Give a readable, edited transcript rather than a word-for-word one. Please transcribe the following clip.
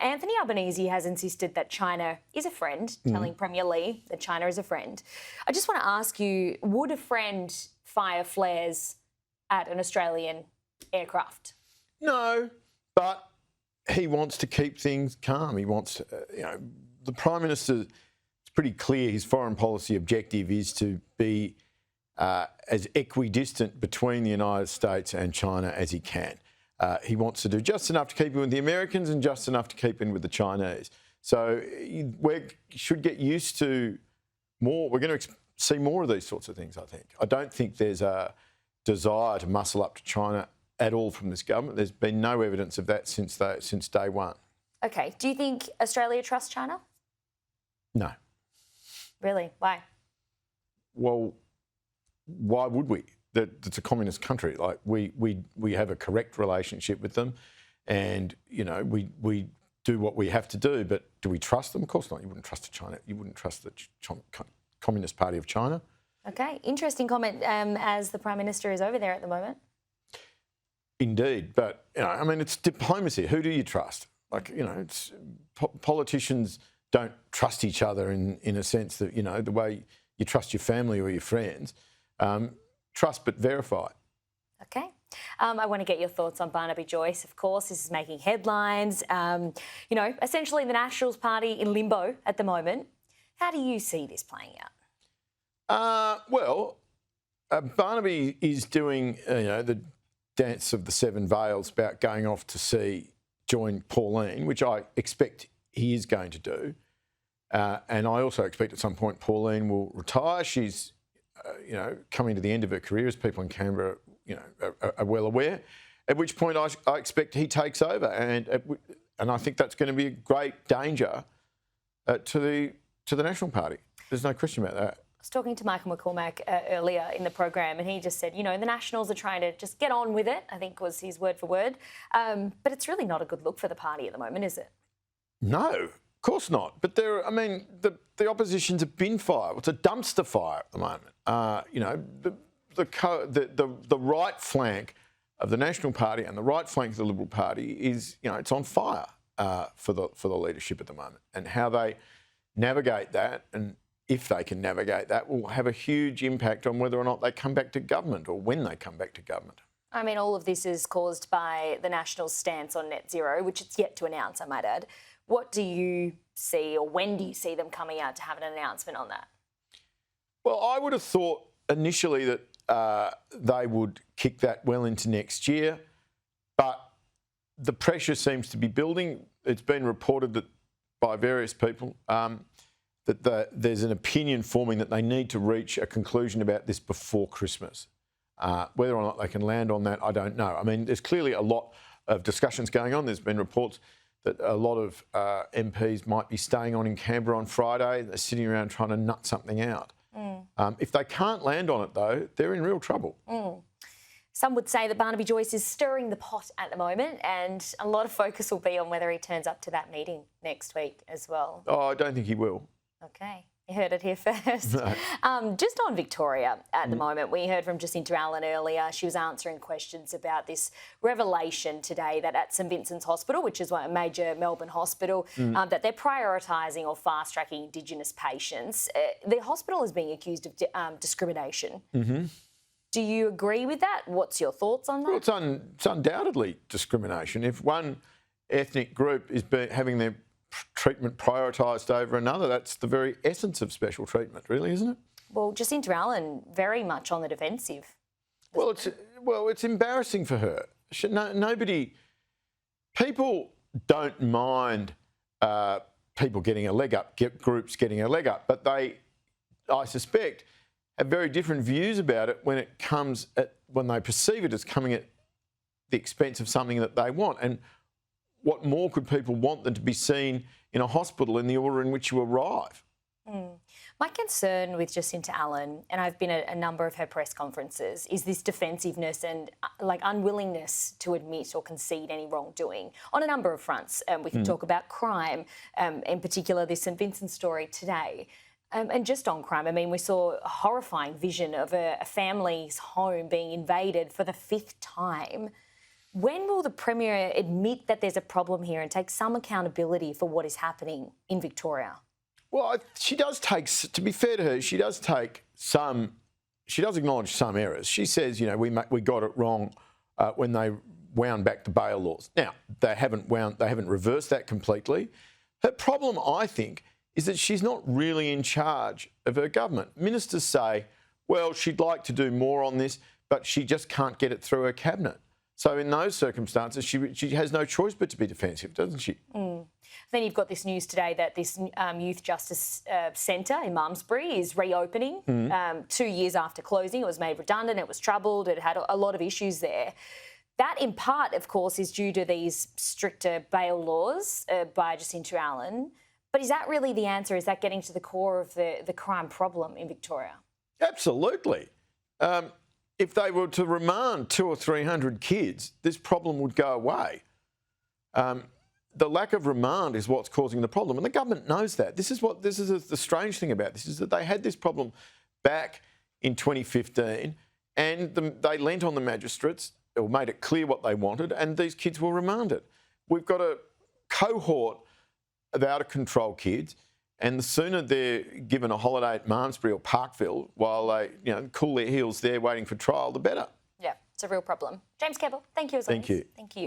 Anthony Albanese has insisted that China is a friend, telling Premier Lee that China is a friend. I just want to ask you, would a friend fire flares at an Australian aircraft? No, but he wants to keep things calm. He wants, the Prime Minister, it's pretty clear his foreign policy objective is to be as equidistant between the United States and China as he can. He wants to do just enough to keep in with the Americans and just enough to keep in with the Chinese. So we should get used to more. We're going to see more of these sorts of things, I think. I don't think there's a desire to muscle up to China at all from this government. There's been no evidence of that since day one. OK. Do you think Australia trusts China? No. Really? Why? Well, why would we? It's a communist country. Like we have a correct relationship with them, and we do what we have to do. But do we trust them? Of course not. You wouldn't trust China. You wouldn't trust the Communist Party of China. Okay, interesting comment. As the Prime Minister is over there at the moment. Indeed, but it's diplomacy. Who do you trust? It's politicians don't trust each other in a sense that the way you trust your family or your friends. Trust but verify. Okay. I want to get your thoughts on Barnaby Joyce, of course. This is making headlines. Essentially the Nationals Party in limbo at the moment. How do you see this playing out? Barnaby is doing, the dance of the seven veils about going off to join Pauline, which I expect he is going to do. And I also expect at some point Pauline will retire. She's coming to the end of her career, as people in Canberra, are well aware. At which point I expect he takes over, and I think that's going to be a great danger to the National Party. There's no question about that. I was talking to Michael McCormack earlier in the program, and he just said, the Nationals are trying to just get on with it, I think was his word for word. But it's really not a good look for the party at the moment, is it? No, of course not. But the opposition's a bin fire. It's a dumpster fire at the moment. The right flank of the National Party and the right flank of the Liberal Party is, it's on fire for the leadership at the moment. And how they navigate that, and if they can navigate that, will have a huge impact on whether or not they come back to government or when they come back to government. All of this is caused by the Nationals' stance on net zero, which it's yet to announce, I might add. What do you see, or when do you see them coming out to have an announcement on that? Well, I would have thought initially that they would kick that well into next year, but the pressure seems to be building. It's been reported that by various people that there's an opinion forming that they need to reach a conclusion about this before Christmas. Whether or not they can land on that, I don't know. There's clearly a lot of discussions going on. There's been reports that a lot of MPs might be staying on in Canberra on Friday. They're sitting around trying to nut something out. If they can't land on it, though, they're in real trouble. Some would say that Barnaby Joyce is stirring the pot at the moment, and a lot of focus will be on whether he turns up to that meeting next week as well. Oh, I don't think he will. Okay. You heard it here first. No. Just on Victoria at the moment, we heard from Jacinta Allen earlier. She was answering questions about this revelation today that at St Vincent's Hospital, which is a major Melbourne hospital, that they're prioritising or fast-tracking Indigenous patients. The hospital is being accused of discrimination. Do you agree with that? What's your thoughts on that? Well, it's undoubtedly discrimination. If one ethnic group is having their treatment prioritised over another, that's the very essence of special treatment, really, isn't it? Well, Jacinta Allen, very much on the defensive. Well, it's embarrassing for her. People don't mind people getting a leg up, groups getting a leg up, but they, I suspect, have very different views about it when they perceive it as coming at the expense of something that they want. And what more could people want than to be seen in a hospital in the order in which you arrive? My concern with Jacinta Allen, and I've been at a number of her press conferences, is this defensiveness and unwillingness to admit or concede any wrongdoing on a number of fronts. We can talk about crime, in particular this St Vincent story today. And just on crime, we saw a horrifying vision of a family's home being invaded for the 5th time. When will the Premier admit that there's a problem here and take some accountability for what is happening in Victoria? Well, she does take, to be fair to her, she does take some, she does acknowledge some errors. She says, you know, we got it wrong when they wound back the bail laws. Now, they haven't reversed that completely. Her problem, I think, is that she's not really in charge of her government. Ministers say, well, she'd like to do more on this, but she just can't get it through her cabinet. So in those circumstances, she has no choice but to be defensive, doesn't she? Then you've got this news today that this Youth Justice Centre in Malmesbury is reopening 2 years after closing. It was made redundant, it was troubled, it had a lot of issues there. That, in part, of course, is due to these stricter bail laws by Jacinta Allen. But is that really the answer? Is that getting to the core of the crime problem in Victoria? Absolutely. If they were to remand 200 or 300 kids, this problem would go away. The lack of remand is what's causing the problem, and the government knows that. This is the strange thing about this, is that they had this problem back in 2015, and they lent on the magistrates, or made it clear what they wanted, and these kids were remanded. We've got a cohort of out-of-control kids, and the sooner they're given a holiday at Malmesbury or Parkville while they, cool their heels there waiting for trial, the better. Yeah, it's a real problem. James Campbell, thank you as always. Thank you. Thank you.